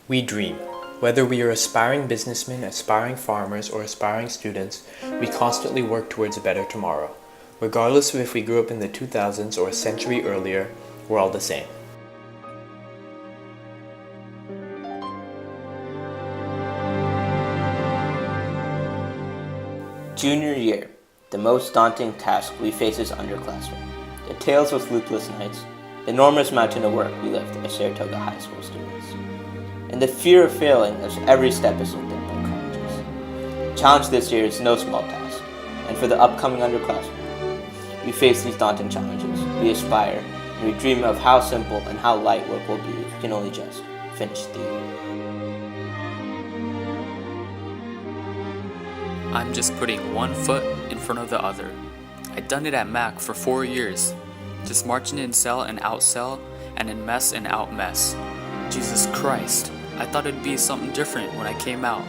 We dream. Whether we are aspiring businessmen, aspiring farmers, or aspiring students, we constantly work towards a better tomorrow. Regardless of if we grew up in the 2000s or a century earlier, we're all the same. Junior year, the most daunting task we face as underclassmen. The tales of sleepless nights, the enormous mountain of work we lift as Saratoga High School students, and the fear of failing as every step is looked at by colleges. The challenge this year is no small task, and for the upcoming underclassmen, we face these daunting challenges, we aspire, and we dream of how simple and how light work will be if we can only just finish the year. I'm just putting one foot in front of the other. I'd done it at Mac for 4 years, just marching in cell and out cell, and in mess and out mess. Jesus Christ, I thought it'd be something different when I came out.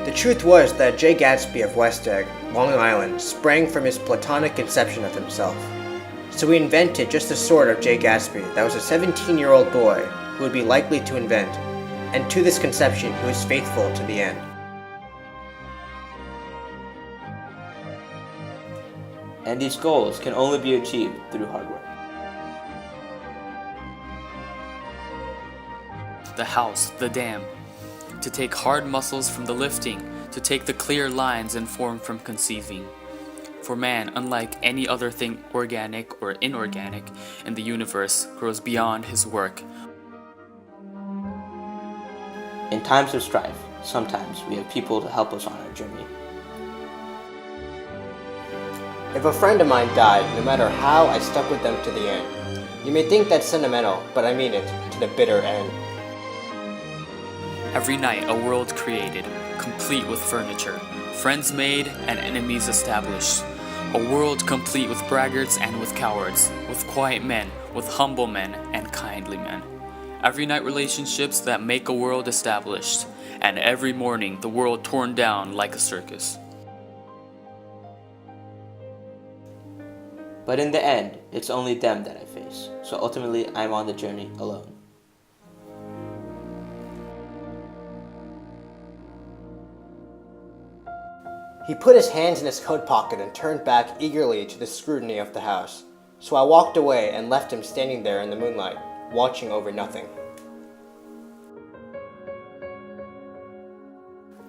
The truth was that Jay Gatsby of West Egg, Long Island, sprang from his platonic conception of himself. So he invented just the sort of Jay Gatsby that was a 17-year-old boy who would be likely to invent, and to this conception he was faithful to the end. And these goals can only be achieved through hard work. The house, the dam. To take hard muscles from the lifting, to take the clear lines and form from conceiving. For man, unlike any other thing organic or inorganic in the universe, grows beyond his work. In times of strife, sometimes we have people to help us on our journey. If a friend of mine died, no matter how, I stuck with them to the end. You may think that's sentimental, but I mean it, to the bitter end. Every night a world created, complete with furniture, friends made and enemies established. A world complete with braggarts and with cowards, with quiet men, with humble men and kindly men. Every night relationships that make a world established, and every morning the world torn down like a circus. But in the end, it's only them that I face, so ultimately I'm on the journey alone. He put his hands in his coat pocket and turned back eagerly to the scrutiny of the house. So I walked away and left him standing there in the moonlight, watching over nothing.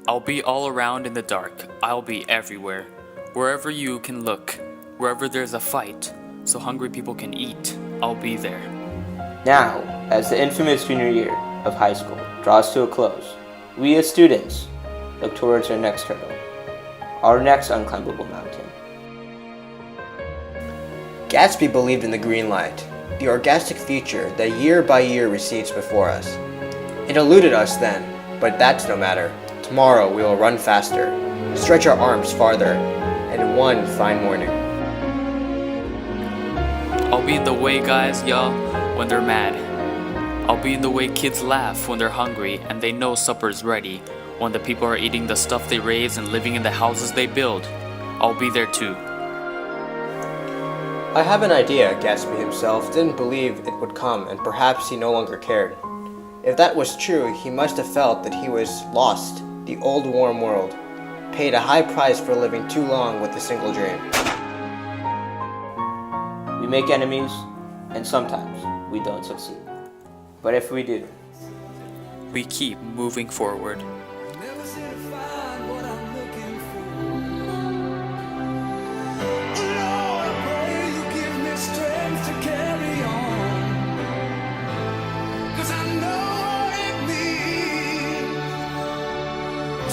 I'll be all around in the dark. I'll be everywhere. Wherever you can look, wherever there's a fight, so hungry people can eat, I'll be there. Now, as the infamous junior year of high school draws to a close, we as students look towards our next hurdle, our next unclimbable mountain. Gatsby believed in the green light, the orgastic future that year by year recedes before us. It eluded us then, but that's no matter. Tomorrow we will run faster, stretch our arms farther, and one fine morning. I'll be in the way guys yell when they're mad. I'll be in the way kids laugh when they're hungry and they know supper's ready. When the people are eating the stuff they raise and living in the houses they build, I'll be there too. I have an idea Gatsby himself didn't believe it would come, and perhaps he no longer cared. If that was true, he must have felt that he was lost, the old warm world, paid a high price for living too long with a single dream. We make enemies, and sometimes we don't succeed. But if we do, we keep moving forward.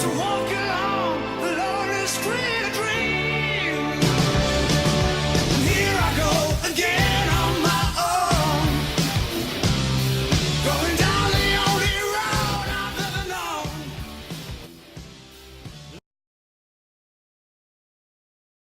To